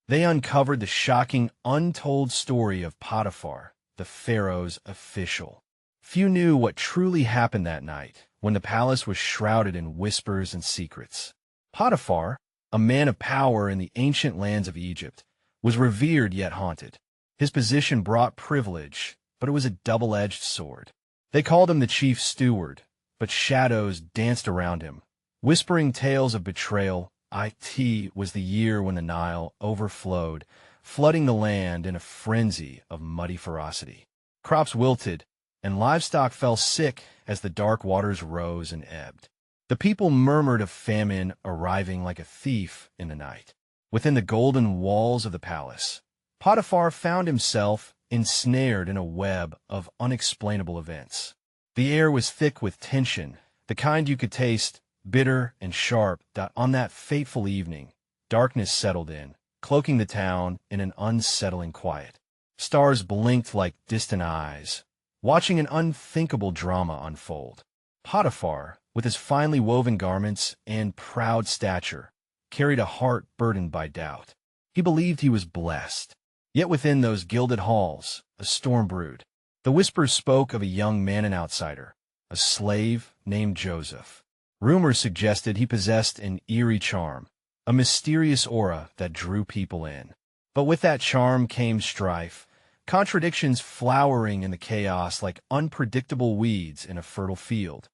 They uncovered the shocking, untold story of Potiphar, the Pharaoh's official. Few knew what truly happened that night, when the palace was shrouded in whispers and secrets. Potiphar, a man of power in the ancient lands of Egypt, was revered yet haunted. His position brought privilege, but it was a double-edged sword. They called him the chief steward, but shadows danced around him, whispering tales of betrayal. It was the year when the Nile overflowed, flooding the land in a frenzy of muddy ferocity. Crops wilted, and livestock fell sick as the dark waters rose and ebbed. The people murmured of famine arriving like a thief in the night. Within the golden walls of the palace, Potiphar found himself ensnared in a web of unexplainable events. The air was thick with tension, the kind you could taste, bitter and sharp. On that fateful evening, darkness settled in, cloaking the town in an unsettling quiet. Stars blinked like distant eyes, watching an unthinkable drama unfold. Potiphar, with his finely woven garments and proud stature, carried a heart burdened by doubt. He believed he was blessed. Yet within those gilded halls, a storm brewed. The whispers spoke of a young man, an outsider, a slave named Joseph. Rumors suggested he possessed an eerie charm, a mysterious aura that drew people in. But with that charm came strife, contradictions flowering in the chaos like unpredictable weeds in a fertile field.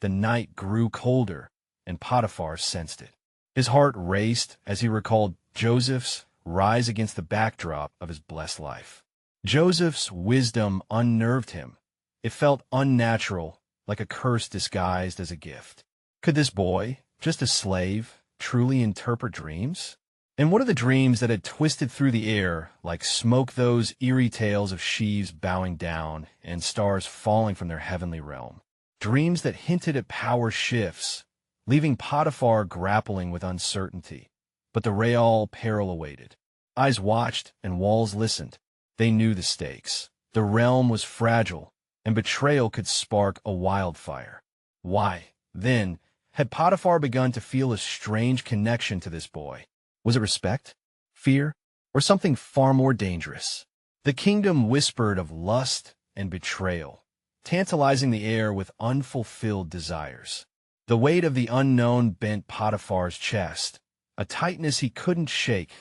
The night grew colder, and Potiphar sensed it. His heart raced as he recalled Joseph's rise against the backdrop of his blessed life. Joseph's wisdom unnerved him. It felt unnatural, like a curse disguised as a gift. Could this boy, just a slave, truly interpret dreams? And what of the dreams that had twisted through the air like smoke, those eerie tales of sheaves bowing down and stars falling from their heavenly realm? Dreams that hinted at power shifts, leaving Potiphar grappling with uncertainty. But the real peril awaited. Eyes watched and walls listened. They knew the stakes. The realm was fragile, and betrayal could spark a wildfire. Why, then, had Potiphar begun to feel a strange connection to this boy? Was it respect, fear, or something far more dangerous? The kingdom whispered of lust and betrayal, tantalizing the air with unfulfilled desires. The weight of the unknown bent Potiphar's chest, a tightness he couldn't shake.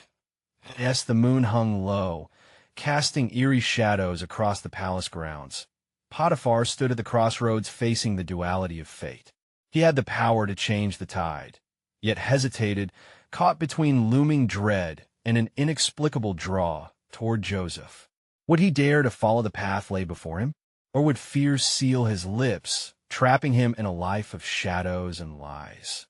Yes, the moon hung low, casting eerie shadows across the palace grounds. Potiphar stood at the crossroads facing the duality of fate. He had the power to change the tide, yet hesitated, caught between looming dread and an inexplicable draw toward Joseph. Would he dare to follow the path lay before him? Or would fear seal his lips, trapping him in a life of shadows and lies?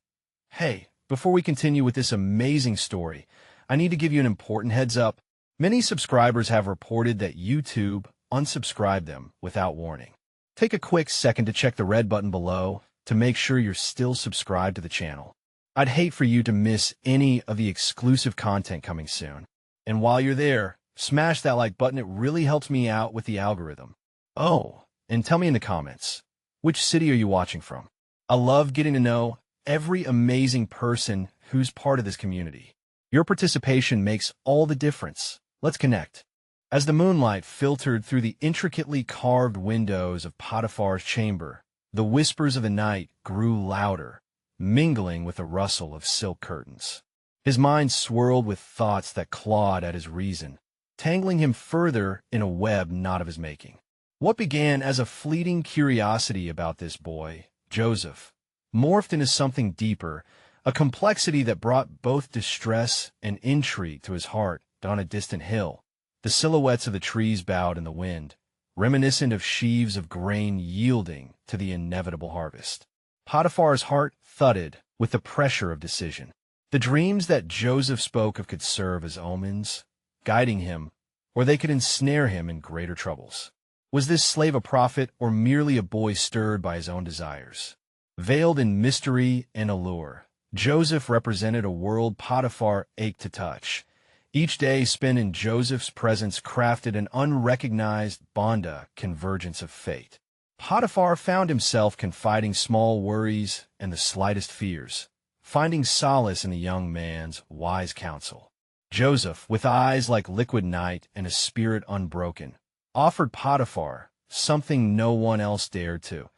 Hey, before we continue with this amazing story, I need to give you an important heads up. Many subscribers have reported that YouTube unsubscribed them without warning. Take a quick second to check the red button below to make sure you're still subscribed to the channel. I'd hate for you to miss any of the exclusive content coming soon. And while you're there, smash that like button. It really helps me out with the algorithm. Oh, and tell me in the comments, which city are you watching from? I love getting to know every amazing person who's part of this community. Your participation makes all the difference. Let's connect. As the moonlight filtered through the intricately carved windows of Potiphar's chamber, the whispers of the night grew louder, mingling with the rustle of silk curtains. His mind swirled with thoughts that clawed at his reason, tangling him further in a web not of his making. What began as a fleeting curiosity about this boy, Joseph, morphed into something deeper, a complexity that brought both distress and intrigue to his heart. On a distant hill, the silhouettes of the trees bowed in the wind, reminiscent of sheaves of grain yielding to the inevitable harvest. Potiphar's heart thudded with the pressure of decision. The dreams that Joseph spoke of could serve as omens, guiding him, or they could ensnare him in greater troubles. Was this slave a prophet or merely a boy stirred by his own desires? Veiled in mystery and allure, Joseph represented a world Potiphar ached to touch. Each day spent in Joseph's presence crafted an unrecognized bonda convergence of fate. Potiphar found himself confiding small worries and the slightest fears, finding solace in the young man's wise counsel. Joseph, with eyes like liquid night and a spirit unbroken, offered Potiphar something no one else dared to,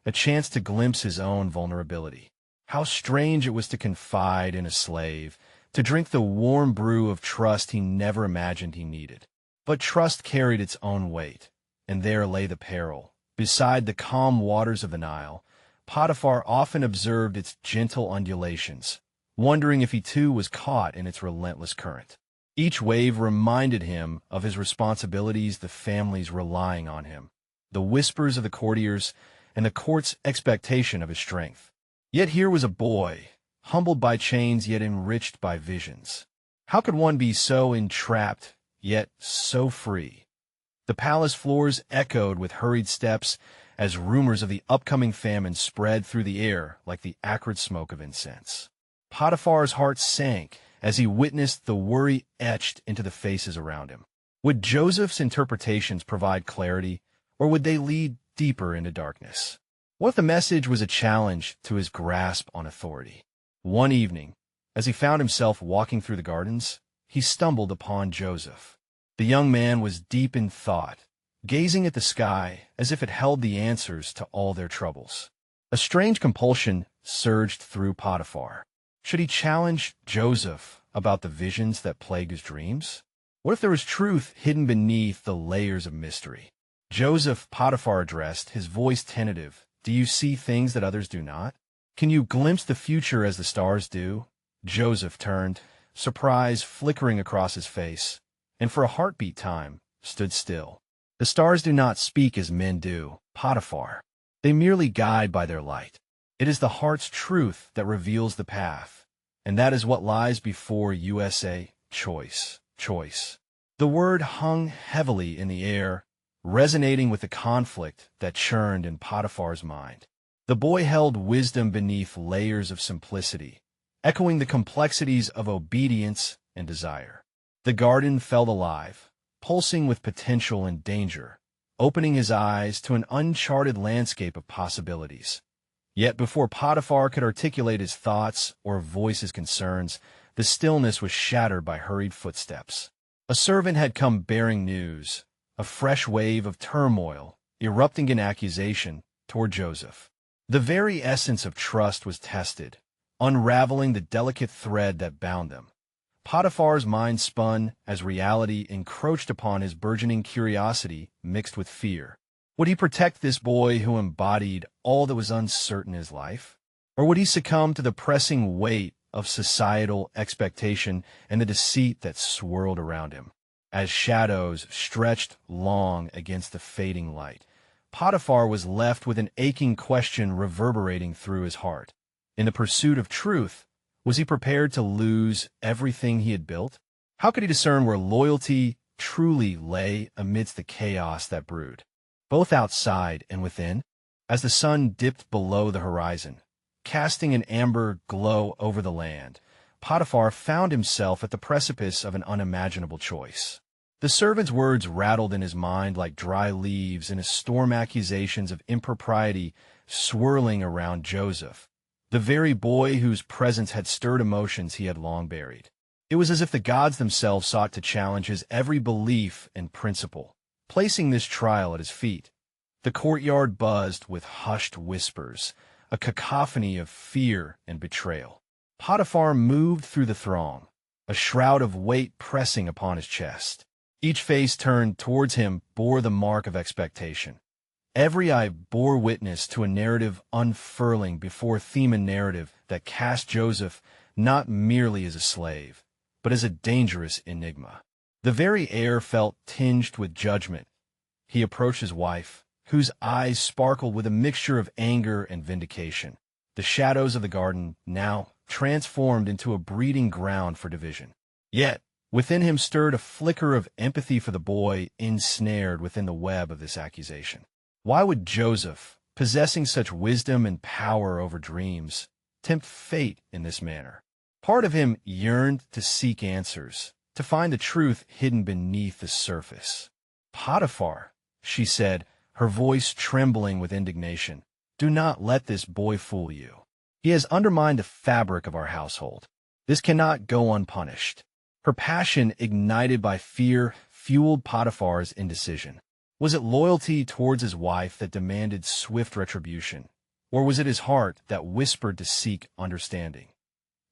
a chance to glimpse his own vulnerability. How strange it was to confide in a slave, to drink the warm brew of trust he never imagined he needed. But trust carried its own weight, and there lay the peril. Beside the calm waters of the Nile, Potiphar often observed its gentle undulations, wondering if he too was caught in its relentless current. Each wave reminded him of his responsibilities, the family's relying on him, the whispers of the courtiers, and the court's expectation of his strength. Yet here was a boy, humbled by chains yet enriched by visions. How could one be so entrapped, yet so free? The palace floors echoed with hurried steps as rumors of the upcoming famine spread through the air like the acrid smoke of incense. Potiphar's heart sank as he witnessed the worry etched into the faces around him. Would Joseph's interpretations provide clarity, or would they lead deeper into darkness? What if the message was a challenge to his grasp on authority? One evening, as he found himself walking through the gardens, he stumbled upon Joseph. The young man was deep in thought, gazing at the sky as if it held the answers to all their troubles. A strange compulsion surged through Potiphar. Should he challenge Joseph about the visions that plagued his dreams? What if there was truth hidden beneath the layers of mystery? Joseph, Potiphar addressed, his voice tentative. Do you see things that others do not? Can you glimpse the future as the stars do? Joseph turned, surprise flickering across his face, and for a heartbeat time stood still. The stars do not speak as men do, Potiphar. They merely guide by their light. It is the heart's truth that reveals the path, and that is what lies before USA. Choice. The word hung heavily in the air, resonating with the conflict that churned in Potiphar's mind. The boy held wisdom beneath layers of simplicity, echoing the complexities of obedience and desire. The garden felt alive, pulsing with potential and danger, opening his eyes to an uncharted landscape of possibilities. Yet before Potiphar could articulate his thoughts or voice his concerns, the stillness was shattered by hurried footsteps. A servant had come bearing news, a fresh wave of turmoil, erupting in accusation toward Joseph. The very essence of trust was tested, unraveling the delicate thread that bound them. Potiphar's mind spun as reality encroached upon his burgeoning curiosity mixed with fear. Would he protect this boy who embodied all that was uncertain in his life? Or would he succumb to the pressing weight of societal expectation and the deceit that swirled around him? As shadows stretched long against the fading light, Potiphar was left with an aching question reverberating through his heart. In the pursuit of truth, was he prepared to lose everything he had built? How could he discern where loyalty truly lay amidst the chaos that brewed, both outside and within? As the sun dipped below the horizon, casting an amber glow over the land, Potiphar found himself at the precipice of an unimaginable choice. The servant's words rattled in his mind like dry leaves in a storm, accusations of impropriety swirling around Joseph, the very boy whose presence had stirred emotions he had long buried. It was as if the gods themselves sought to challenge his every belief and principle, placing this trial at his feet. The courtyard buzzed with hushed whispers, a cacophony of fear and betrayal. Potiphar moved through the throng, a shroud of weight pressing upon his chest. Each face turned towards him bore the mark of expectation. Every eye bore witness to a narrative unfurling before theme and narrative that cast Joseph not merely as a slave, but as a dangerous enigma. The very air felt tinged with judgment. He approached his wife, whose eyes sparkled with a mixture of anger and vindication. The shadows of the garden now transformed into a breeding ground for division. Yet, within him stirred a flicker of empathy for the boy ensnared within the web of this accusation. Why would Joseph, possessing such wisdom and power over dreams, tempt fate in this manner? Part of him yearned to seek answers, to find the truth hidden beneath the surface. Potiphar, she said, her voice trembling with indignation, do not let this boy fool you. He has undermined the fabric of our household. This cannot go unpunished. Her passion, ignited by fear, fueled Potiphar's indecision. Was it loyalty towards his wife that demanded swift retribution, or was it his heart that whispered to seek understanding?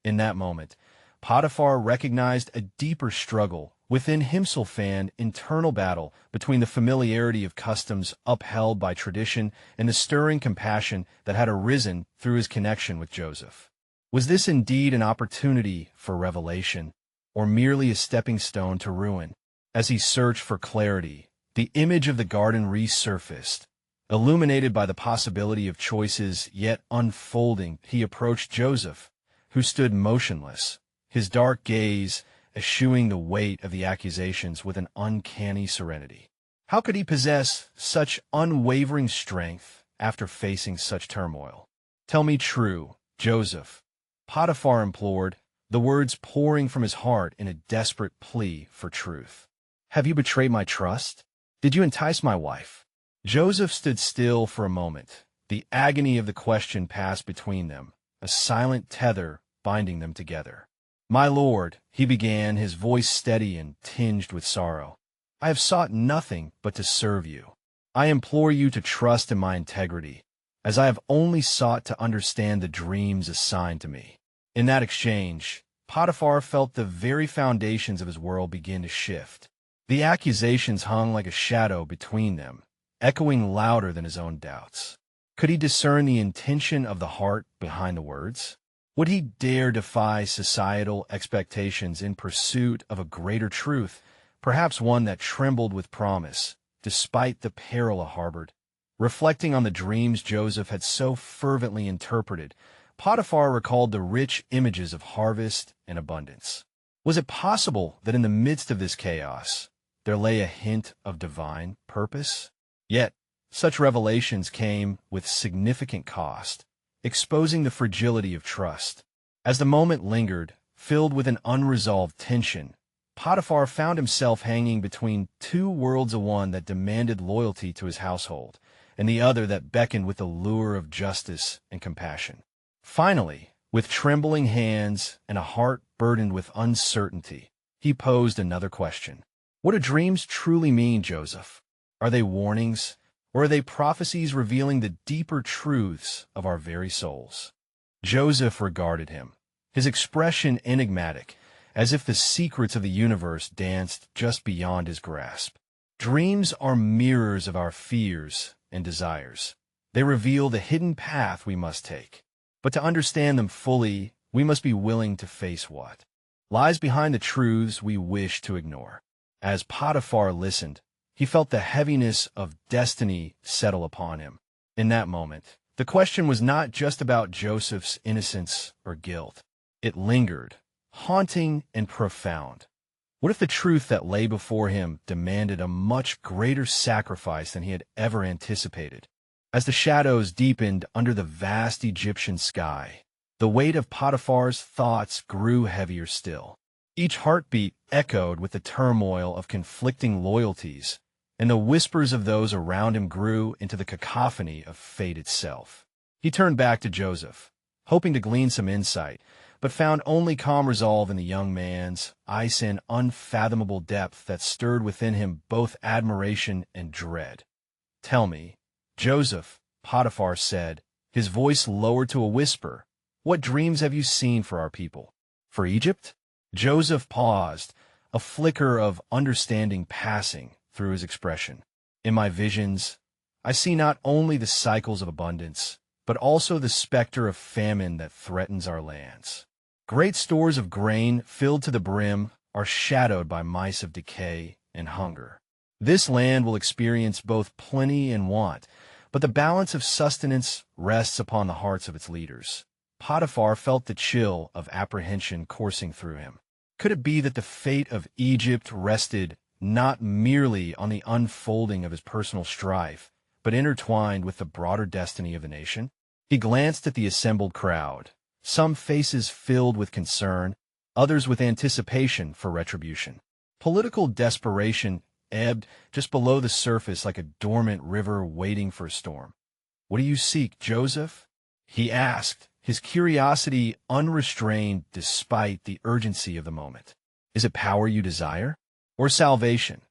In that moment, Potiphar recognized a deeper struggle within himself, an internal battle between the familiarity of customs upheld by tradition and the stirring compassion that had arisen through his connection with Joseph. Was this indeed an opportunity for revelation, or merely a stepping stone to ruin? As he searched for clarity, the image of the garden resurfaced. Illuminated by the possibility of choices yet unfolding, he approached Joseph, who stood motionless, his dark gaze eschewing the weight of the accusations with an uncanny serenity. How could he possess such unwavering strength after facing such turmoil? "Tell me true, Joseph," Potiphar implored, the words pouring from his heart in a desperate plea for truth. "Have you betrayed my trust? Did you entice my wife?" Joseph stood still for a moment. The agony of the question passed between them, a silent tether binding them together. "My lord," he began, his voice steady and tinged with sorrow, "I have sought nothing but to serve you. I implore you to trust in my integrity, as I have only sought to understand the dreams assigned to me." In that exchange, Potiphar felt the very foundations of his world begin to shift. The accusations hung like a shadow between them, echoing louder than his own doubts. Could he discern the intention of the heart behind the words? Would he dare defy societal expectations in pursuit of a greater truth, perhaps one that trembled with promise, despite the peril it harbored? Reflecting on the dreams Joseph had so fervently interpreted, Potiphar recalled the rich images of harvest and abundance. Was it possible that in the midst of this chaos, there lay a hint of divine purpose? Yet, such revelations came with significant cost, exposing the fragility of trust. As the moment lingered, filled with an unresolved tension, Potiphar found himself hanging between two worlds, one that demanded loyalty to his household, and the other that beckoned with the lure of justice and compassion. Finally, with trembling hands and a heart burdened with uncertainty, he posed another question. "What do dreams truly mean, Joseph? Are they warnings, or are they prophecies revealing the deeper truths of our very souls?" Joseph regarded him, his expression enigmatic, as if the secrets of the universe danced just beyond his grasp. Dreams are mirrors of our fears and desires. They reveal the hidden path we must take. But to understand them fully, we must be willing to face what lies behind the truths we wish to ignore. As Potiphar listened, he felt the heaviness of destiny settle upon him. In that moment, the question was not just about Joseph's innocence or guilt. It lingered, haunting and profound. What if the truth that lay before him demanded a much greater sacrifice than he had ever anticipated? As the shadows deepened under the vast Egyptian sky, the weight of Potiphar's thoughts grew heavier still. Each heartbeat echoed with the turmoil of conflicting loyalties, and the whispers of those around him grew into the cacophony of fate itself. He turned back to Joseph, hoping to glean some insight, but found only calm resolve in the young man's eyes, an unfathomable depth that stirred within him both admiration and dread. "Tell me, Joseph," Potiphar said, his voice lowered to a whisper, "what dreams have you seen for our people? For Egypt?" Joseph paused, a flicker of understanding passing through his expression. "In my visions, I see not only the cycles of abundance, but also the specter of famine that threatens our lands. Great stores of grain filled to the brim are shadowed by mice of decay and hunger. This land will experience both plenty and want, but the balance of sustenance rests upon the hearts of its leaders." Potiphar felt the chill of apprehension coursing through him. Could it be that the fate of Egypt rested not merely on the unfolding of his personal strife, but intertwined with the broader destiny of the nation? He glanced at the assembled crowd, some faces filled with concern, others with anticipation for retribution. Political desperation ebbed just below the surface like a dormant river waiting for a storm. "What do you seek, Joseph?" he asked, his curiosity unrestrained despite the urgency of the moment. Is it power you desire? Or salvation?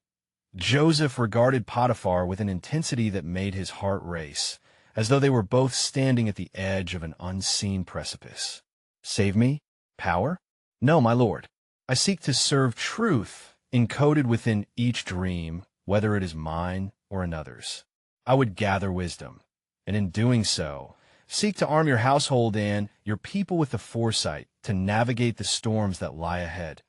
Joseph regarded Potiphar with an intensity that made his heart race, as though they were both standing at the edge of an unseen precipice. Save me? Power? No, my lord. I seek to serve truth, encoded within each dream, whether it is mine or another's. I would gather wisdom, and in doing so, seek to arm your household and your people with the foresight to navigate the storms that lie ahead.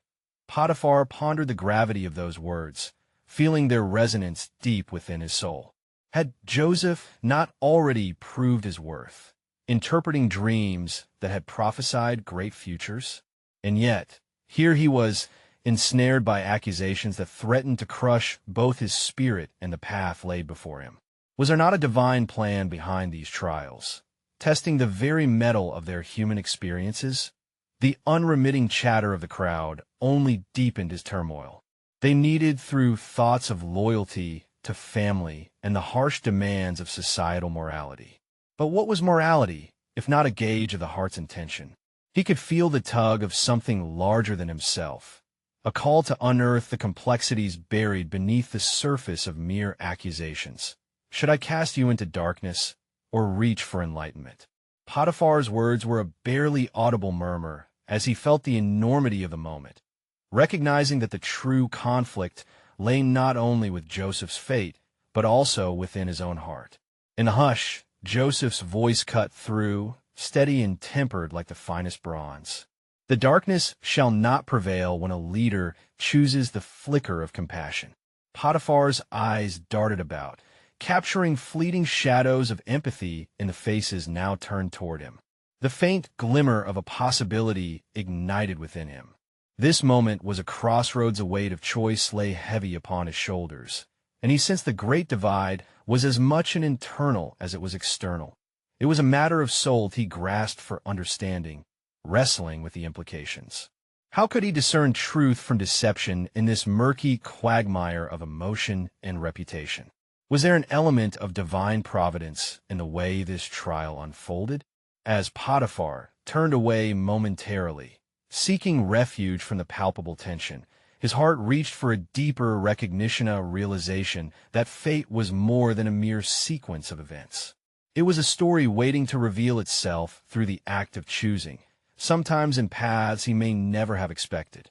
Potiphar pondered the gravity of those words, feeling their resonance deep within his soul. Had Joseph not already proved his worth, interpreting dreams that had prophesied great futures? And yet, here he was, ensnared by accusations that threatened to crush both his spirit and the path laid before him. Was there not a divine plan behind these trials, testing the very metal of their human experiences? The unremitting chatter of the crowd only deepened his turmoil. They kneaded through thoughts of loyalty to family and the harsh demands of societal morality. But what was morality, if not a gauge of the heart's intention? He could feel the tug of something larger than himself, a call to unearth the complexities buried beneath the surface of mere accusations. Should I cast you into darkness or reach for enlightenment? Potiphar's words were a barely audible murmur as he felt the enormity of the moment, recognizing that the true conflict lay not only with Joseph's fate, but also within his own heart. In the hush, Joseph's voice cut through, steady and tempered like the finest bronze. The darkness shall not prevail when a leader chooses the flicker of compassion. Potiphar's eyes darted about, capturing fleeting shadows of empathy in the faces now turned toward him. The faint glimmer of a possibility ignited within him. This moment was a crossroads. A weight of choice lay heavy upon his shoulders, and he sensed the great divide was as much an internal as it was external. It was a matter of soul he grasped for understanding, wrestling with the implications. How could he discern truth from deception in this murky quagmire of emotion and reputation? Was there an element of divine providence in the way this trial unfolded? As Potiphar turned away momentarily, seeking refuge from the palpable tension, his heart reached for a deeper recognition, a realization that fate was more than a mere sequence of events. It was a story waiting to reveal itself through the act of choosing, sometimes in paths he may never have expected.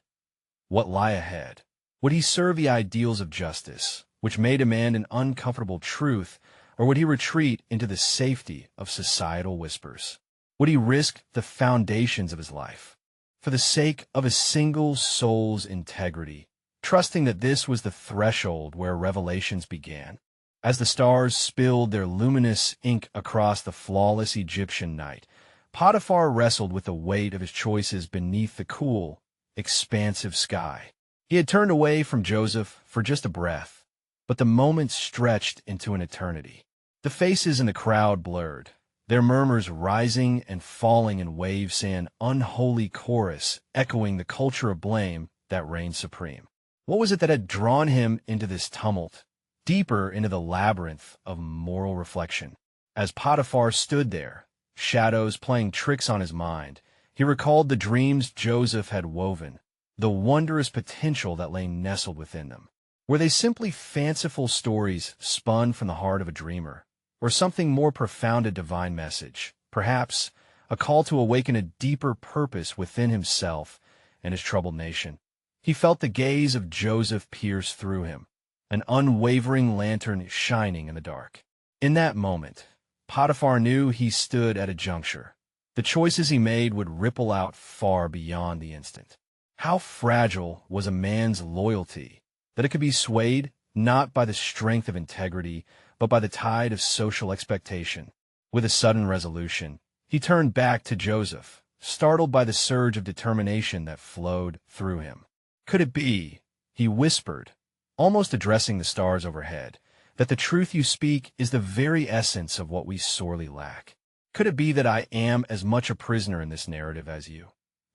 What lie ahead? Would he serve the ideals of justice, which may demand an uncomfortable truth, or would he retreat into the safety of societal whispers? Would he risk the foundations of his life for the sake of a single soul's integrity, trusting that this was the threshold where revelations began? As the stars spilled their luminous ink across the flawless Egyptian night, Potiphar wrestled with the weight of his choices beneath the cool, expansive sky. He had turned away from Joseph for just a breath, but the moment stretched into an eternity. The faces in the crowd blurred, their murmurs rising and falling in waves, an unholy chorus echoing the culture of blame that reigned supreme. What was it that had drawn him into this tumult, deeper into the labyrinth of moral reflection? As Potiphar stood there, shadows playing tricks on his mind, he recalled the dreams Joseph had woven, the wondrous potential that lay nestled within them. Were they simply fanciful stories spun from the heart of a dreamer, or something more profound, a divine message, perhaps a call to awaken a deeper purpose within himself and his troubled nation? He felt the gaze of Joseph pierce through him, an unwavering lantern shining in the dark. In that moment, Potiphar knew he stood at a juncture. The choices he made would ripple out far beyond the instant. How fragile was a man's loyalty, that it could be swayed not by the strength of integrity, but by the tide of social expectation. With a sudden resolution, he turned back to Joseph, startled by the surge of determination that flowed through him. Could it be, he whispered, almost addressing the stars overhead, that the truth you speak is the very essence of what we sorely lack? Could it be that I am as much a prisoner in this narrative as you?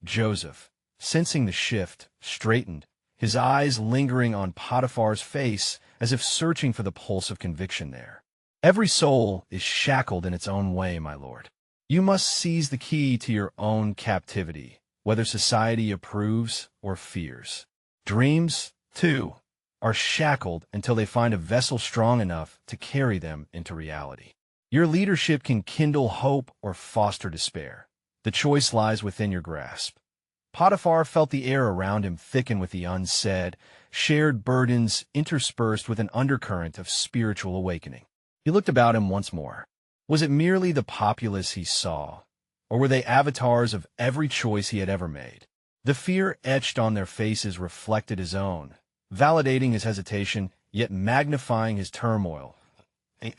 Joseph, sensing the shift, straightened, his eyes lingering on Potiphar's face as if searching for the pulse of conviction there. Every soul is shackled in its own way, my lord. You must seize the key to your own captivity, whether society approves or fears. Dreams, too, are shackled until they find a vessel strong enough to carry them into reality. Your leadership can kindle hope or foster despair. The choice lies within your grasp. Potiphar felt the air around him thicken with the unsaid, shared burdens interspersed with an undercurrent of spiritual awakening. He looked about him once more. Was it merely the populace he saw, or were they avatars of every choice he had ever made? The fear etched on their faces reflected his own, validating his hesitation, yet magnifying his turmoil.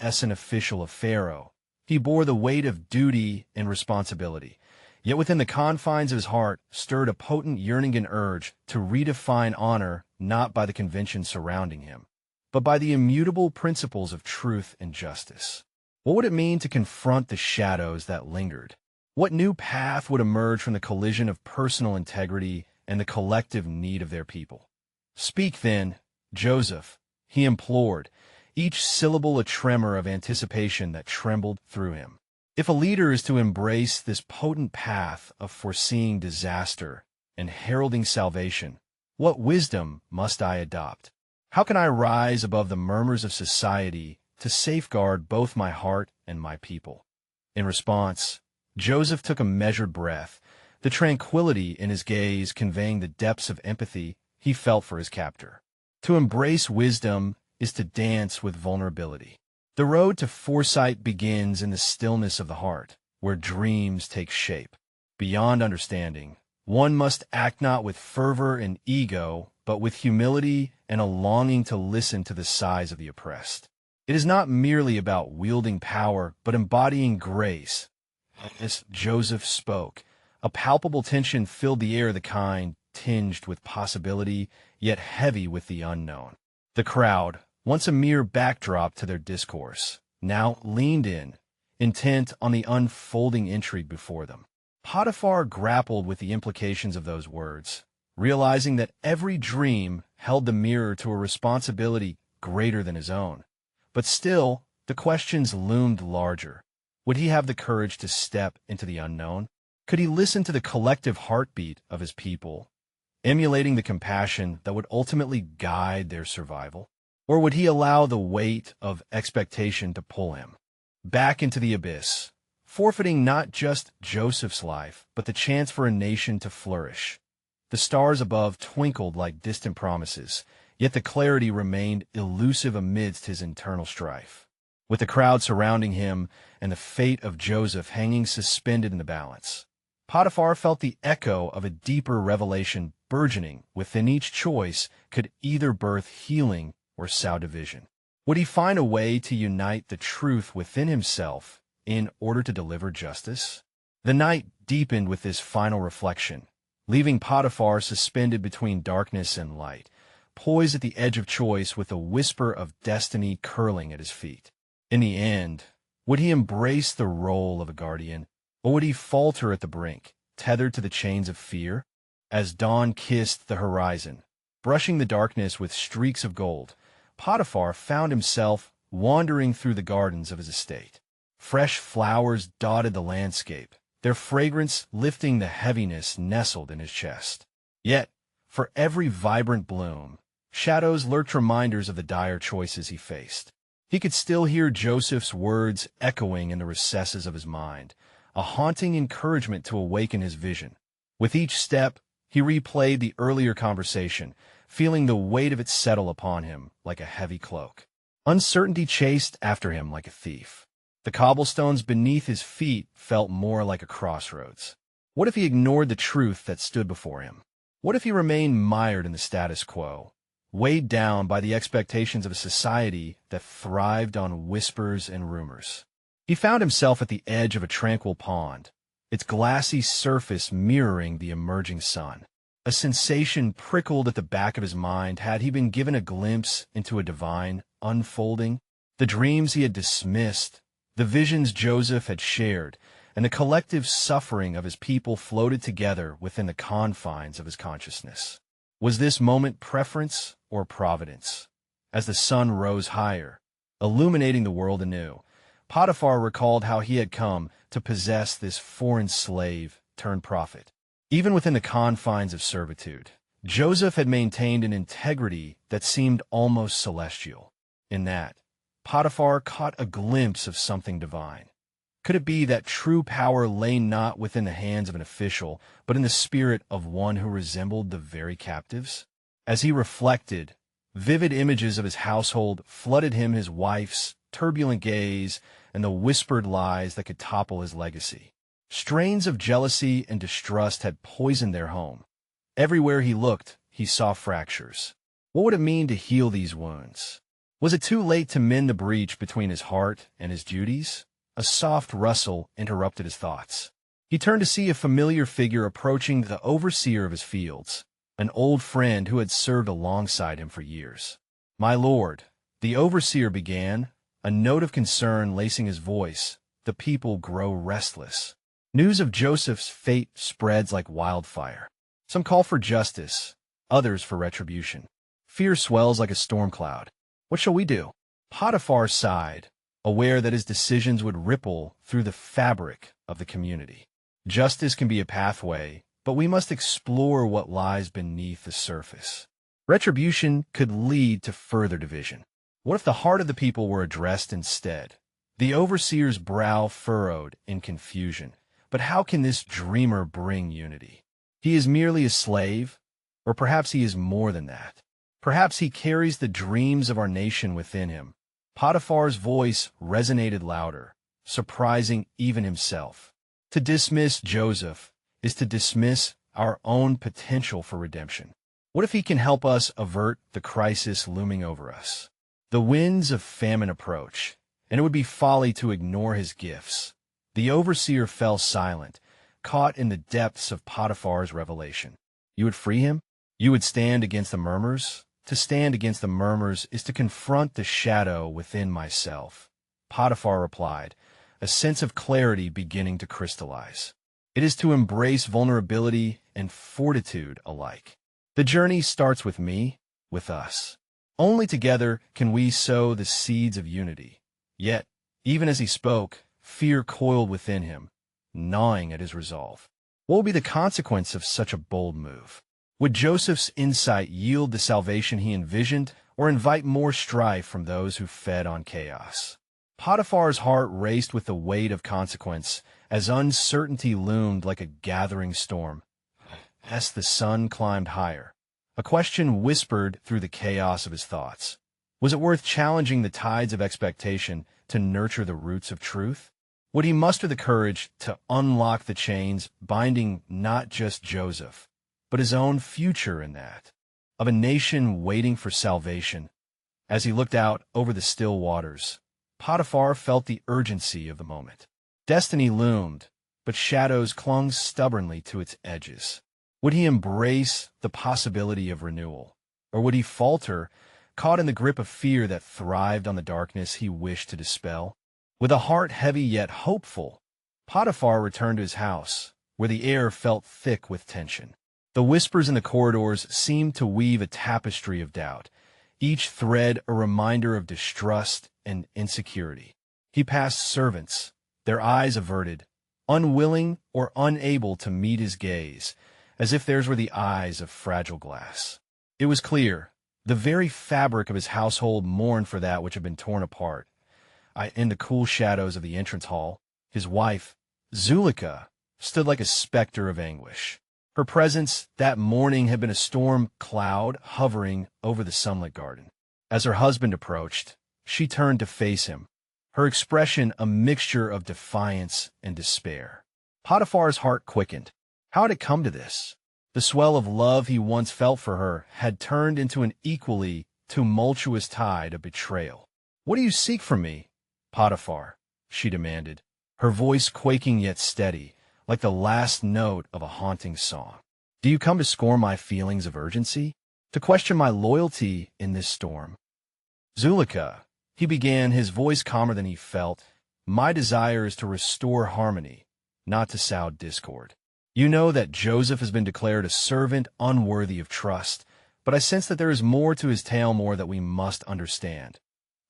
As an official of Pharaoh, he bore the weight of duty and responsibility, yet within the confines of his heart stirred a potent yearning and urge to redefine honor not by the conventions surrounding him, but by the immutable principles of truth and justice. What would it mean to confront the shadows that lingered? What new path would emerge from the collision of personal integrity and the collective need of their people? "Speak then, Joseph," he implored, each syllable a tremor of anticipation that trembled through him. If a leader is to embrace this potent path of foreseeing disaster and heralding salvation, what wisdom must I adopt? How can I rise above the murmurs of society to safeguard both my heart and my people? In response, Joseph took a measured breath, the tranquility in his gaze conveying the depths of empathy he felt for his captor. To embrace wisdom is to dance with vulnerability. The road to foresight begins in the stillness of the heart, where dreams take shape. Beyond understanding, one must act not with fervor and ego, but with humility and a longing to listen to the sighs of the oppressed. It is not merely about wielding power, but embodying grace. As Joseph spoke, a palpable tension filled the air, the kind tinged with possibility, yet heavy with the unknown. The crowd, once a mere backdrop to their discourse, now leaned in, intent on the unfolding intrigue before them. Potiphar grappled with the implications of those words, realizing that every dream held the mirror to a responsibility greater than his own. But still, the questions loomed larger. Would he have the courage to step into the unknown? Could he listen to the collective heartbeat of his people, emulating the compassion that would ultimately guide their survival? Or would he allow the weight of expectation to pull him back into the abyss, forfeiting not just Joseph's life, but the chance for a nation to flourish? The stars above twinkled like distant promises, yet the clarity remained elusive amidst his internal strife. With the crowd surrounding him and the fate of Joseph hanging suspended in the balance, Potiphar felt the echo of a deeper revelation burgeoning within each choice could either birth healing or sow division. Would he find a way to unite the truth within himself in order to deliver justice? The night deepened with this final reflection, leaving Potiphar suspended between darkness and light, poised at the edge of choice with a whisper of destiny curling at his feet. In the end, would he embrace the role of a guardian, or would he falter at the brink, tethered to the chains of fear? As dawn kissed the horizon, brushing the darkness with streaks of gold, Potiphar found himself wandering through the gardens of his estate. Fresh flowers dotted the landscape, their fragrance lifting the heaviness nestled in his chest. Yet, for every vibrant bloom, shadows lurked reminders of the dire choices he faced. He could still hear Joseph's words echoing in the recesses of his mind, a haunting encouragement to awaken his vision. With each step, he replayed the earlier conversation, feeling the weight of it settle upon him like a heavy cloak. Uncertainty chased after him like a thief. The cobblestones beneath his feet felt more like a crossroads. What if he ignored the truth that stood before him? What if he remained mired in the status quo, weighed down by the expectations of a society that thrived on whispers and rumors? He found himself at the edge of a tranquil pond, its glassy surface mirroring the emerging sun. A sensation prickled at the back of his mind. Had he been given a glimpse into a divine unfolding? The dreams he had dismissed, the visions Joseph had shared, and the collective suffering of his people floated together within the confines of his consciousness. Was this moment preference or providence? As the sun rose higher, illuminating the world anew, Potiphar recalled how he had come to possess this foreign slave turned prophet. Even within the confines of servitude, Joseph had maintained an integrity that seemed almost celestial. In that, Potiphar caught a glimpse of something divine. Could it be that true power lay not within the hands of an official, but in the spirit of one who resembled the very captives? As he reflected, vivid images of his household flooded him, his wife's turbulent gaze, and the whispered lies that could topple his legacy. Strains of jealousy and distrust had poisoned their home. Everywhere he looked, he saw fractures. What would it mean to heal these wounds? Was it too late to mend the breach between his heart and his duties? A soft rustle interrupted his thoughts. He turned to see a familiar figure approaching, the overseer of his fields, an old friend who had served alongside him for years. "My lord," the overseer began, a note of concern lacing his voice. "The people grow restless. News of Joseph's fate spreads like wildfire. Some call for justice, others for retribution. Fear swells like a storm cloud. What shall we do?" Potiphar sighed, aware that his decisions would ripple through the fabric of the community. Justice can be a pathway, but we must explore what lies beneath the surface. Retribution could lead to further division. What if the heart of the people were addressed instead? The overseer's brow furrowed in confusion. But how can this dreamer bring unity? He is merely a slave, or perhaps he is more than that. Perhaps he carries the dreams of our nation within him. Potiphar's voice resonated louder, surprising even himself. To dismiss Joseph is to dismiss our own potential for redemption. What if he can help us avert the crisis looming over us? The winds of famine approach, and it would be folly to ignore his gifts. The overseer fell silent, caught in the depths of Potiphar's revelation. You would free him? You would stand against the murmurs? To stand against the murmurs is to confront the shadow within myself. Potiphar replied, a sense of clarity beginning to crystallize. It is to embrace vulnerability and fortitude alike. The journey starts with me, with us. Only together can we sow the seeds of unity. Yet, even as he spoke, fear coiled within him, gnawing at his resolve. What will be the consequence of such a bold move? Would Joseph's insight yield the salvation he envisioned, or invite more strife from those who fed on chaos? Potiphar's heart raced with the weight of consequence as uncertainty loomed like a gathering storm. As the sun climbed higher, a question whispered through the chaos of his thoughts. Was it worth challenging the tides of expectation to nurture the roots of truth? Would he muster the courage to unlock the chains binding not just Joseph, but his own future in that, of a nation waiting for salvation? As he looked out over the still waters, Potiphar felt the urgency of the moment. Destiny loomed, but shadows clung stubbornly to its edges. Would he embrace the possibility of renewal, or would he falter, caught in the grip of fear that thrived on the darkness he wished to dispel? With a heart heavy yet hopeful, Potiphar returned to his house, where the air felt thick with tension. The whispers in the corridors seemed to weave a tapestry of doubt, each thread a reminder of distrust and insecurity. He passed servants, their eyes averted, unwilling or unable to meet his gaze, as if theirs were the eyes of fragile glass. It was clear, the very fabric of his household mourned for that which had been torn apart. In the cool shadows of the entrance hall, his wife, Zuleika, stood like a specter of anguish. Her presence that morning had been a storm cloud hovering over the sunlit garden. As her husband approached, she turned to face him, her expression a mixture of defiance and despair. Potiphar's heart quickened. How had it come to this? The swell of love he once felt for her had turned into an equally tumultuous tide of betrayal. "What do you seek from me, Potiphar?" she demanded, her voice quaking yet steady, like the last note of a haunting song. "Do you come to scorn my feelings of urgency? To question my loyalty in this storm?" "Zuleika," he began, his voice calmer than he felt, "my desire is to restore harmony, not to sow discord. You know that Joseph has been declared a servant unworthy of trust, but I sense that there is more to his tale, more that we must understand."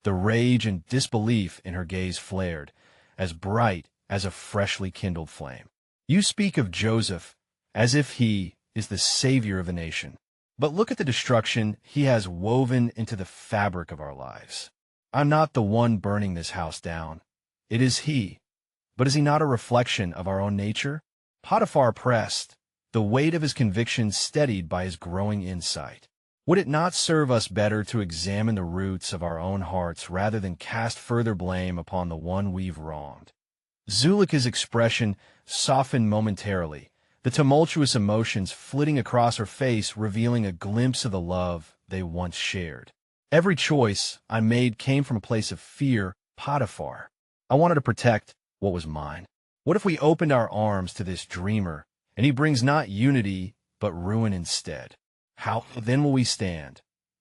The rage and disbelief in her gaze flared, as bright as a freshly kindled flame. "You speak of Joseph as if he is the savior of the nation. But look at the destruction he has woven into the fabric of our lives. I'm not the one burning this house down. It is he. But is he not a reflection of our own nature? Potiphar pressed, the weight of his conviction steadied by his growing insight. Would it not serve us better to examine the roots of our own hearts rather than cast further blame upon the one we've wronged? Zuleika's expression softened momentarily, the tumultuous emotions flitting across her face revealing a glimpse of the love they once shared. Every choice I made came from a place of fear, Potiphar. I wanted to protect what was mine. What if we opened our arms to this dreamer, and he brings not unity, but ruin instead? How then will we stand?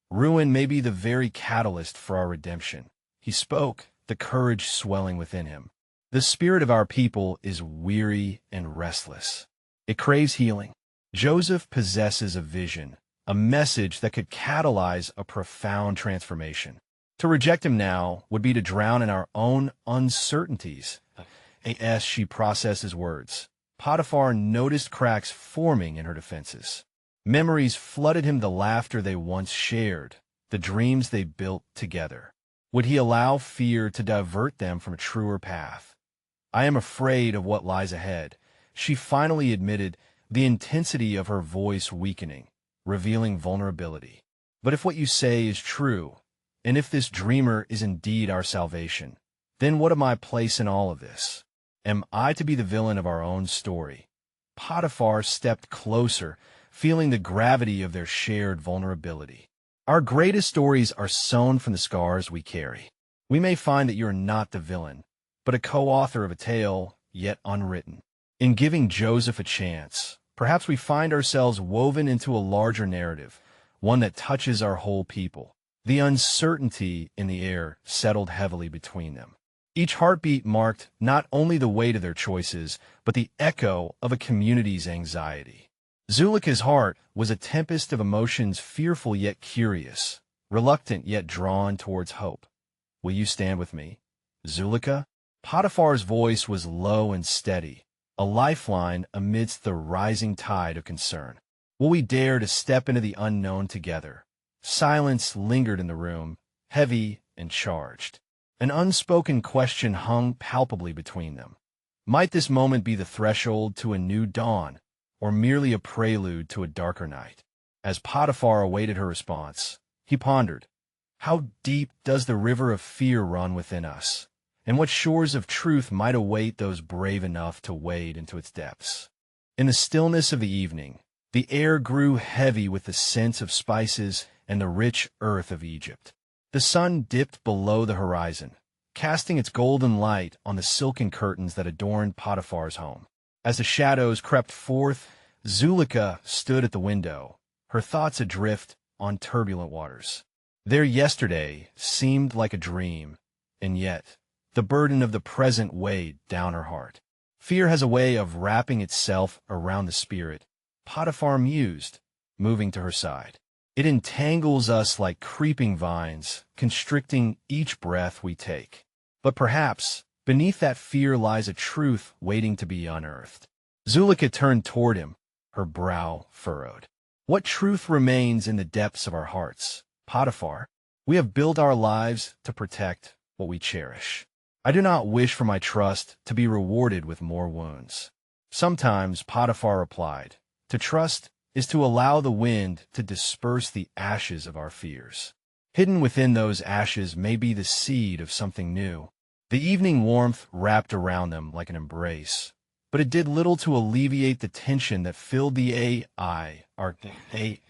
Ruin may be the very catalyst for our redemption. He spoke, the courage swelling within him. The spirit of our people is weary and restless. It craves healing. Joseph possesses a vision, a message that could catalyze a profound transformation. To reject him now would be to drown in our own uncertainties. As she processed his words, Potiphar noticed cracks forming in her defenses. Memories flooded him, the laughter they once shared, the dreams they built together. Would he allow fear to divert them from a truer path? I am afraid of what lies ahead, she finally admitted, the intensity of her voice weakening, revealing vulnerability. But if what you say is true, and if this dreamer is indeed our salvation, then what am I place in all of this? Am I to be the villain of our own story? Potiphar stepped closer, feeling the gravity of their shared vulnerability. Our greatest stories are sown from the scars we carry. We may find that you're not the villain, but a co-author of a tale yet unwritten. In giving Joseph a chance, perhaps we find ourselves woven into a larger narrative, one that touches our whole people. The uncertainty in the air settled heavily between them. Each heartbeat marked not only the weight of their choices, but the echo of a community's anxiety. Zuleika's heart was a tempest of emotions, fearful yet curious, reluctant yet drawn towards hope. Will you stand with me, Zuleika? Potiphar's voice was low and steady, a lifeline amidst the rising tide of concern. Will we dare to step into the unknown together? Silence lingered in the room, heavy and charged. An unspoken question hung palpably between them. Might this moment be the threshold to a new dawn, or merely a prelude to a darker night? As Potiphar awaited her response, he pondered, how deep does the river of fear run within us, and what shores of truth might await those brave enough to wade into its depths? In the stillness of the evening, the air grew heavy with the scent of spices and the rich earth of Egypt. The sun dipped below the horizon, casting its golden light on the silken curtains that adorned Potiphar's home. As the shadows crept forth, Zuleika stood at the window, her thoughts adrift on turbulent waters. Their yesterday seemed like a dream, and yet the burden of the present weighed down her heart. Fear has a way of wrapping itself around the spirit, Potiphar mused, moving to her side. It entangles us like creeping vines, constricting each breath we take. But perhaps beneath that fear lies a truth waiting to be unearthed. Zuleika turned toward him, her brow furrowed. What truth remains in the depths of our hearts, Potiphar? We have built our lives to protect what we cherish. I do not wish for my trust to be rewarded with more wounds. Sometimes, Potiphar replied, to trust is to allow the wind to disperse the ashes of our fears. Hidden within those ashes may be the seed of something new. The evening warmth wrapped around them like an embrace, but it did little to alleviate the tension that filled the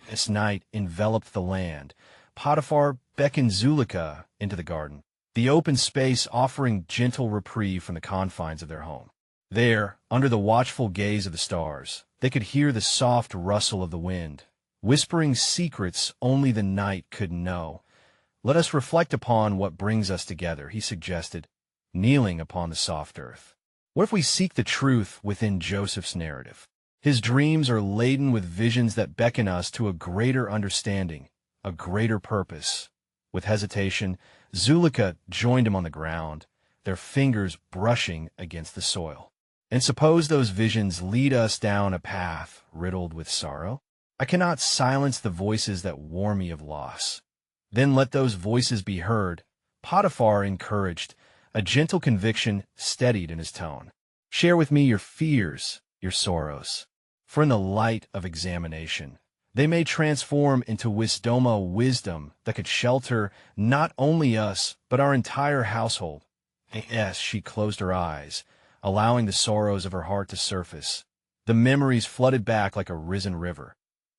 this night enveloped the land. Potiphar beckoned Zuleika into the garden, the open space offering gentle reprieve from the confines of their home. There, under the watchful gaze of the stars, they could hear the soft rustle of the wind, whispering secrets only the night could know. Let us reflect upon what brings us together, he suggested, kneeling upon the soft earth. What if we seek the truth within Joseph's narrative? His dreams are laden with visions that beckon us to a greater understanding, a greater purpose. With hesitation, Zuleika joined him on the ground, their fingers brushing against the soil. And suppose those visions lead us down a path riddled with sorrow? I cannot silence the voices that warn me of loss. Then let those voices be heard, Potiphar encouraged, a gentle conviction steadied in his tone. Share with me your fears, your sorrows. For in the light of examination, they may transform into wisdom that could shelter not only us, but our entire household. Yes, she closed her eyes, allowing the sorrows of her heart to surface. The memories flooded back like a risen river,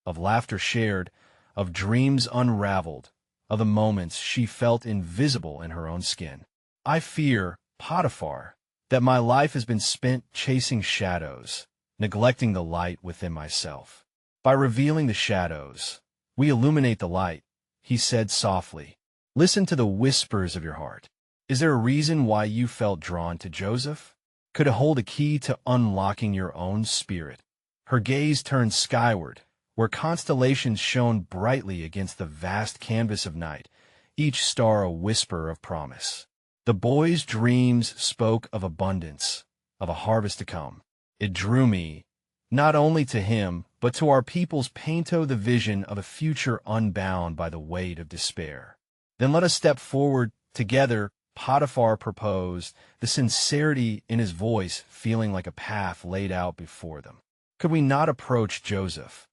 of laughter shared, of dreams unraveled, of the moments she felt invisible in her own skin. I fear, Potiphar, that my life has been spent chasing shadows, neglecting the light within myself. By revealing the shadows, we illuminate the light, he said softly. Listen to the whispers of your heart. Is there a reason why you felt drawn to Joseph? Could it hold a key to unlocking your own spirit? Her gaze turned skyward, where constellations shone brightly against the vast canvas of night, each star a whisper of promise. The boy's dreams spoke of abundance, of a harvest to come. It drew me, not only to him, but to our people's painto the vision of a future unbound by the weight of despair. Then let us step forward together, Potiphar proposed, the sincerity in his voice feeling like a path laid out before them. Could we not approach Joseph,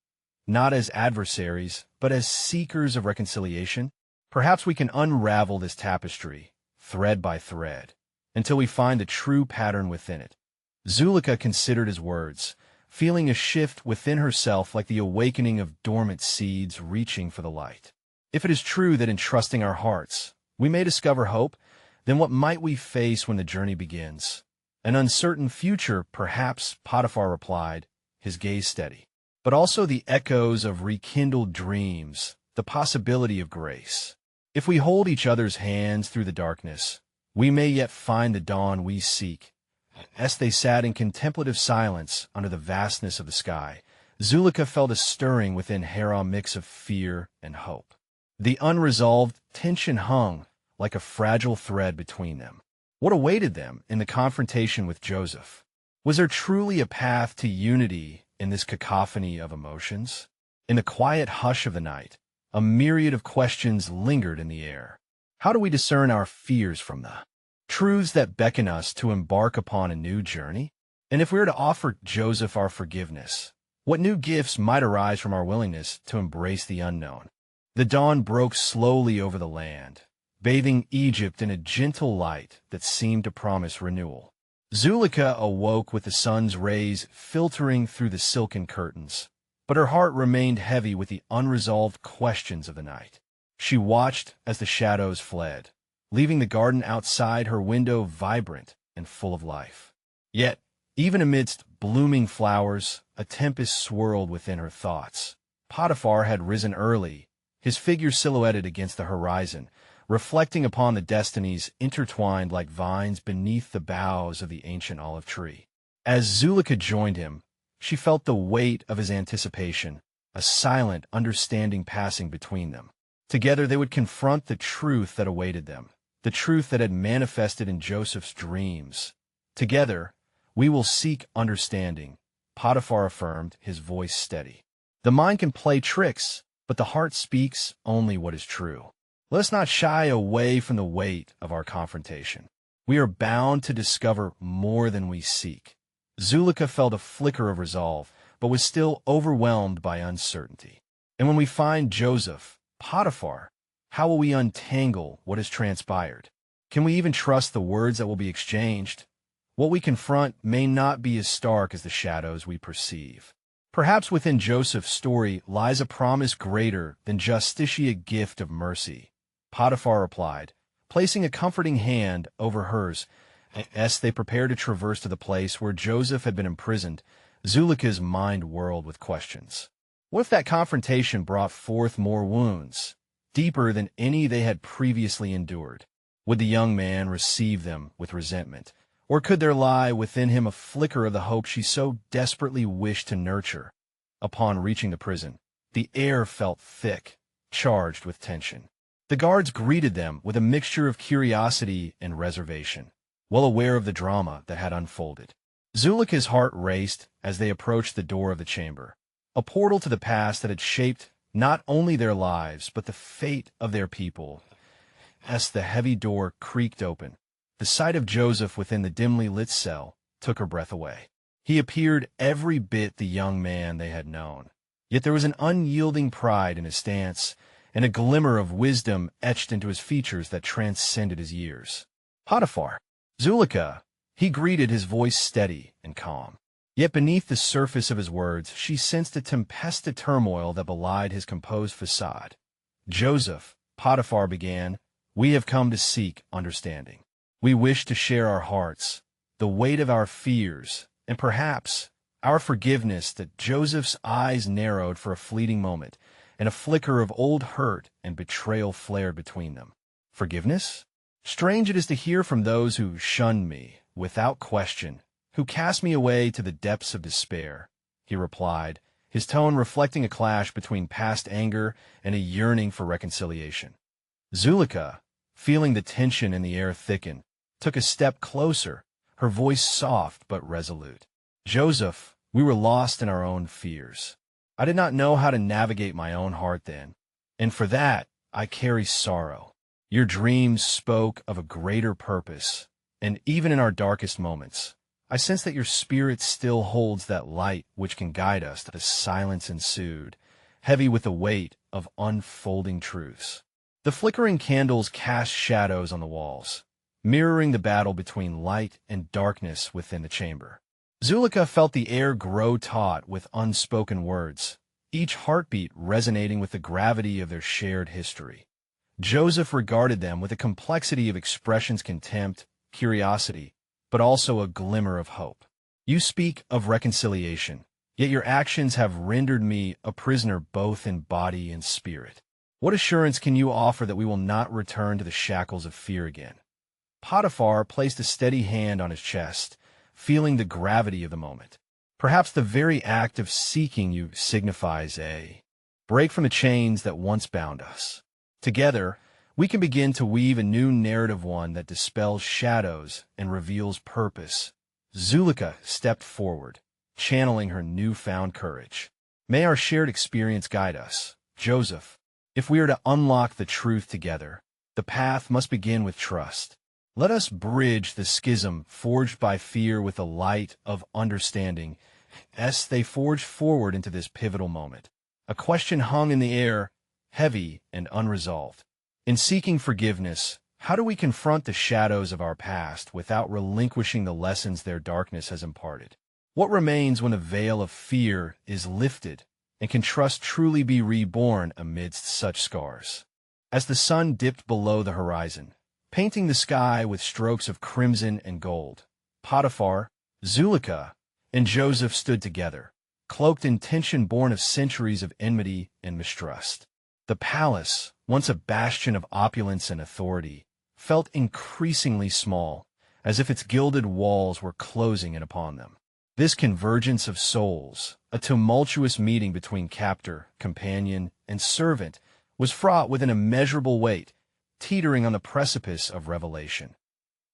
not as adversaries, but as seekers of reconciliation? Perhaps we can unravel this tapestry, thread by thread, until we find the true pattern within it. Zuleika considered his words, feeling a shift within herself like the awakening of dormant seeds reaching for the light. If it is true that in trusting our hearts, we may discover hope, then what might we face when the journey begins? An uncertain future, perhaps, Potiphar replied, his gaze steady. But also the echoes of rekindled dreams, the possibility of grace. If we hold each other's hands through the darkness, we may yet find the dawn we seek. As they sat in contemplative silence under the vastness of the sky, Zuleika felt a stirring within her, a mix of fear and hope. The unresolved tension hung like a fragile thread between them. What awaited them in the confrontation with Joseph? Was there truly a path to unity in this cacophony of emotions? In the quiet hush of the night, a myriad of questions lingered in the air. How do we discern our fears from the truths that beckon us to embark upon a new journey? And if we were to offer Joseph our forgiveness, what new gifts might arise from our willingness to embrace the unknown? The dawn broke slowly over the land, bathing Egypt in a gentle light that seemed to promise renewal. Zuleika awoke with the sun's rays filtering through the silken curtains, but her heart remained heavy with the unresolved questions of the night. She watched as the shadows fled, leaving the garden outside her window vibrant and full of life. Yet, even amidst blooming flowers, a tempest swirled within her thoughts. Potiphar had risen early, his figure silhouetted against the horizon, reflecting upon the destinies intertwined like vines beneath the boughs of the ancient olive tree. As Zuleika joined him, she felt the weight of his anticipation, a silent understanding passing between them. Together they would confront the truth that awaited them, the truth that had manifested in Joseph's dreams. Together, we will seek understanding, Potiphar affirmed, his voice steady. The mind can play tricks, but the heart speaks only what is true. Let us not shy away from the weight of our confrontation. We are bound to discover more than we seek. Zuleika felt a flicker of resolve, but was still overwhelmed by uncertainty. And when we find Joseph, Potiphar, how will we untangle what has transpired? Can we even trust the words that will be exchanged? What we confront may not be as stark as the shadows we perceive. Perhaps within Joseph's story lies a promise greater than justicia's gift of mercy. Potiphar replied, placing a comforting hand over hers. As they prepared to traverse to the place where Joseph had been imprisoned, Zuleika's mind whirled with questions. What if that confrontation brought forth more wounds, deeper than any they had previously endured? Would the young man receive them with resentment? Or could there lie within him a flicker of the hope she so desperately wished to nurture? Upon reaching the prison, the air felt thick, charged with tension. The guards greeted them with a mixture of curiosity and reservation, well aware of the drama that had unfolded. Zuleika's heart raced as they approached the door of the chamber. a portal to the past that had shaped not only their lives, but the fate of their people. As the heavy door creaked open, the sight of Joseph within the dimly lit cell took her breath away. He appeared every bit the young man they had known, yet there was an unyielding pride in his stance and a glimmer of wisdom etched into his features that transcended his years. "Potiphar, Zuleika," he greeted, his voice steady and calm. Yet beneath the surface of his words, she sensed a tempestuous turmoil that belied his composed facade. "Joseph," Potiphar began, "we have come to seek understanding. We wish to share our hearts, the weight of our fears, and perhaps our forgiveness." That Joseph's eyes narrowed for a fleeting moment, and a flicker of old hurt and betrayal flared between them. "Forgiveness? Strange it is to hear from those who shunned me, without question, who cast me away to the depths of despair," he replied, his tone reflecting a clash between past anger and a yearning for reconciliation. Zuleika, feeling the tension in the air thicken, took a step closer, her voice soft but resolute. "Joseph, we were lost in our own fears. I did not know how to navigate my own heart then, and for that I carry sorrow. Your dreams spoke of a greater purpose, and even in our darkest moments, I sense that your spirit still holds that light which can guide us." The silence ensued, heavy with the weight of unfolding truths. The flickering candles cast shadows on the walls, mirroring the battle between light and darkness within the chamber. Zuleika felt the air grow taut with unspoken words, each heartbeat resonating with the gravity of their shared history. Joseph regarded them with a complexity of expressions: contempt, curiosity, but also a glimmer of hope. "You speak of reconciliation, yet your actions have rendered me a prisoner both in body and spirit. What assurance can you offer that we will not return to the shackles of fear again?" Potiphar placed a steady hand on his chest, feeling the gravity of the moment. "Perhaps the very act of seeking you signifies a break from the chains that once bound us. Together, we can begin to weave a new narrative, one that dispels shadows and reveals purpose." Zuleika stepped forward, channeling her newfound courage. "May our shared experience guide us, Joseph. If we are to unlock the truth together, the path must begin with trust. Let us bridge the schism forged by fear with the light of understanding." As they forged forward into this pivotal moment, a question hung in the air, heavy and unresolved. In seeking forgiveness, how do we confront the shadows of our past without relinquishing the lessons their darkness has imparted? What remains when the veil of fear is lifted, and can trust truly be reborn amidst such scars? As the sun dipped below the horizon, painting the sky with strokes of crimson and gold, Potiphar, Zuleika, and Joseph stood together, cloaked in tension born of centuries of enmity and mistrust. The palace, once a bastion of opulence and authority, felt increasingly small, as if its gilded walls were closing in upon them. This convergence of souls, a tumultuous meeting between captor, companion, and servant, was fraught with an immeasurable weight, teetering on the precipice of revelation.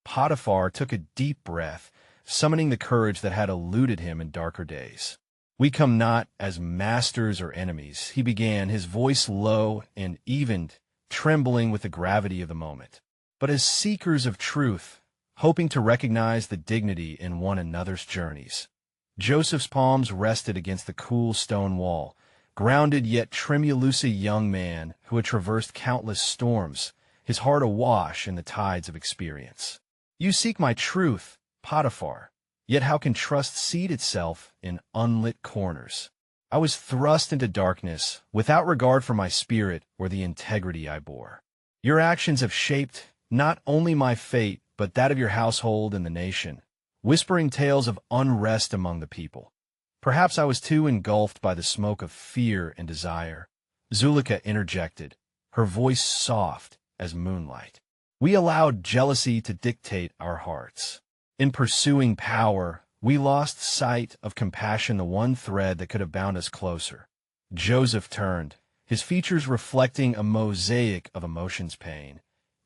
Potiphar took a deep breath, summoning the courage that had eluded him in darker days. "We come not as masters or enemies," he began, his voice low and evened, trembling with the gravity of the moment, "but as seekers of truth, hoping to recognize the dignity in one another's journeys." Joseph's palms rested against the cool stone wall, grounded yet tremulous, a young man who had traversed countless storms, his heart awash in the tides of experience. "You seek my truth, Potiphar, yet how can trust seed itself in unlit corners? I was thrust into darkness without regard for my spirit or the integrity I bore. Your actions have shaped not only my fate, but that of your household and the nation, whispering tales of unrest among the people. Perhaps I was too engulfed by the smoke of fear and desire." Zuleika interjected, her voice soft as moonlight. "We allowed jealousy to dictate our hearts. In pursuing power, we lost sight of compassion, the one thread that could have bound us closer." Joseph turned, his features reflecting a mosaic of emotions: pain,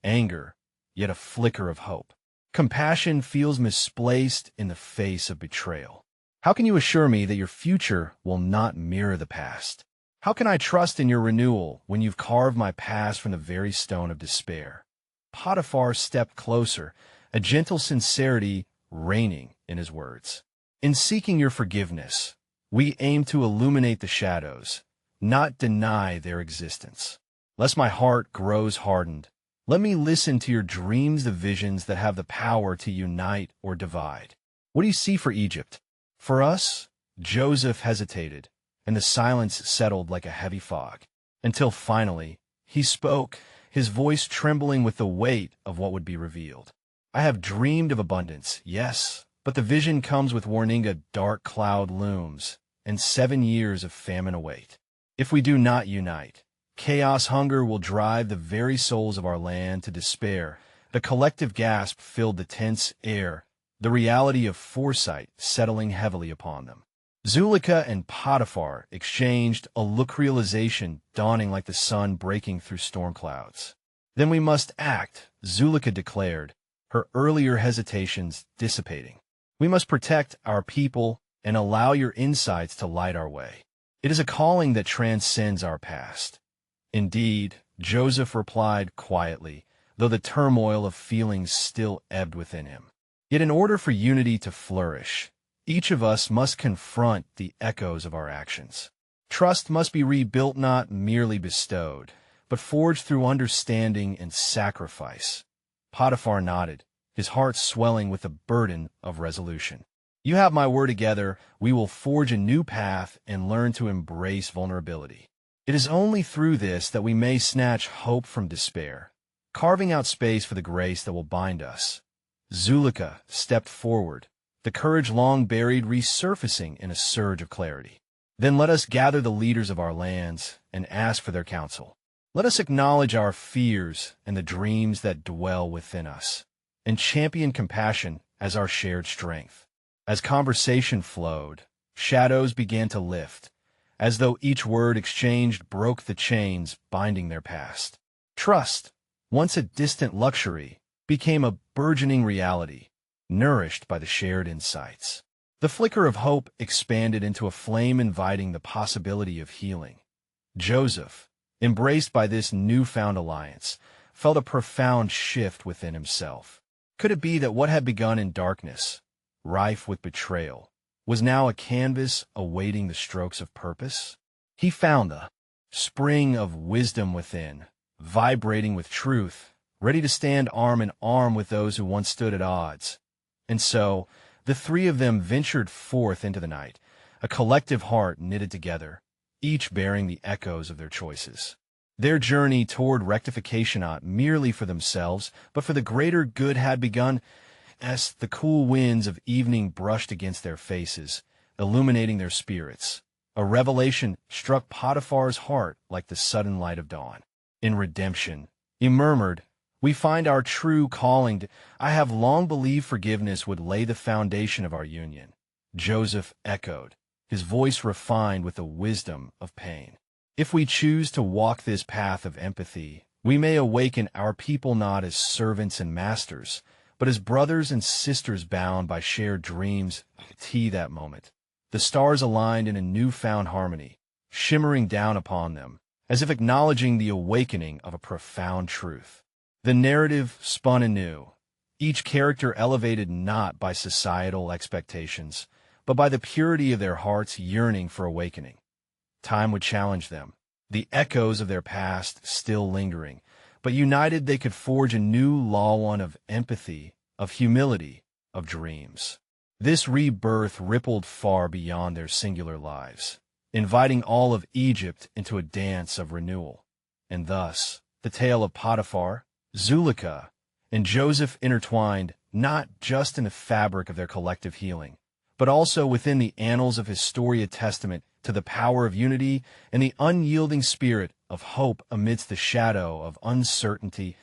anger, yet a flicker of hope. "Compassion feels misplaced in the face of betrayal. How can you assure me that your future will not mirror the past? How can I trust in your renewal when you've carved my past from the very stone of despair? Potiphar stepped closer, a gentle sincerity reigning in his words. In seeking your forgiveness, we aim to illuminate the shadows, not deny their existence. Lest my heart grows hardened, let me listen to your dreams, the visions that have the power to unite or divide. What do you see for Egypt? For us, Joseph hesitated, and the silence settled like a heavy fog, until finally he spoke, his voice trembling with the weight of what would be revealed. I have dreamed of abundance, yes, but the vision comes with warning: a dark cloud looms, and 7 years of famine await. If we do not unite, chaos, hunger will drive the very souls of our land to despair. The collective gasp filled the tense air, the reality of foresight settling heavily upon them. Zuleika and Potiphar exchanged a look, realization dawning like the sun breaking through storm clouds. Then we must act, Zuleika declared, her earlier hesitations dissipating. We must protect our people and allow your insights to light our way. It is a calling that transcends our past. Indeed, Joseph replied quietly, though the turmoil of feelings still ebbed within him. Yet in order for unity to flourish, each of us must confront the echoes of our actions. Trust must be rebuilt, not merely bestowed, but forged through understanding and sacrifice. Potiphar nodded, his heart swelling with the burden of resolution. You have my word. Together, we will forge a new path and learn to embrace vulnerability. It is only through this that we may snatch hope from despair, carving out space for the grace that will bind us. Zuleika stepped forward, the courage long buried resurfacing in a surge of clarity. Then let us gather the leaders of our lands and ask for their counsel. Let us acknowledge our fears and the dreams that dwell within us, and champion compassion as our shared strength. As conversation flowed, shadows began to lift, as though each word exchanged broke the chains binding their past. Trust, once a distant luxury, became a burgeoning reality, nourished by the shared insights. The flicker of hope expanded into a flame inviting the possibility of healing. Joseph, embraced by this newfound alliance, felt a profound shift within himself. Could it be that what had begun in darkness, rife with betrayal, was now a canvas awaiting the strokes of purpose? He found the spring of wisdom within, vibrating with truth, ready to stand arm in arm with those who once stood at odds. And so, the three of them ventured forth into the night, a collective heart knitted together, each bearing the echoes of their choices. Their journey toward rectification, not merely for themselves, but for the greater good, had begun as the cool winds of evening brushed against their faces, illuminating their spirits. A revelation struck Potiphar's heart like the sudden light of dawn. In redemption, he murmured, we find our true calling. I have long believed forgiveness would lay the foundation of our union. Joseph echoed, his voice refined with the wisdom of pain. If we choose to walk this path of empathy, we may awaken our people not as servants and masters, but as brothers and sisters bound by shared dreams. That moment, the stars aligned in a newfound harmony, shimmering down upon them, as if acknowledging the awakening of a profound truth. The narrative spun anew, each character elevated not by societal expectations, but by the purity of their hearts yearning for awakening. Time would challenge them, the echoes of their past still lingering, but united they could forge a new law, one of empathy, of humility, of dreams. This rebirth rippled far beyond their singular lives, inviting all of Egypt into a dance of renewal. And thus, the tale of Potiphar, Zuleika, and Joseph intertwined not just in the fabric of their collective healing, but also within the annals of his story, a testament to the power of unity and the unyielding spirit of hope amidst the shadow of uncertainty.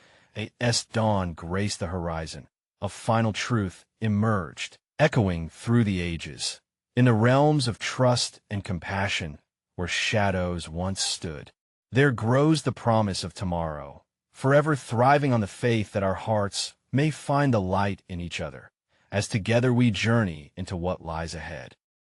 As dawn graced the horizon, a final truth emerged, echoing through the ages. In the realms of trust and compassion, where shadows once stood, there grows the promise of tomorrow, forever thriving on the faith that our hearts may find the light in each other, as together we journey into what lies ahead.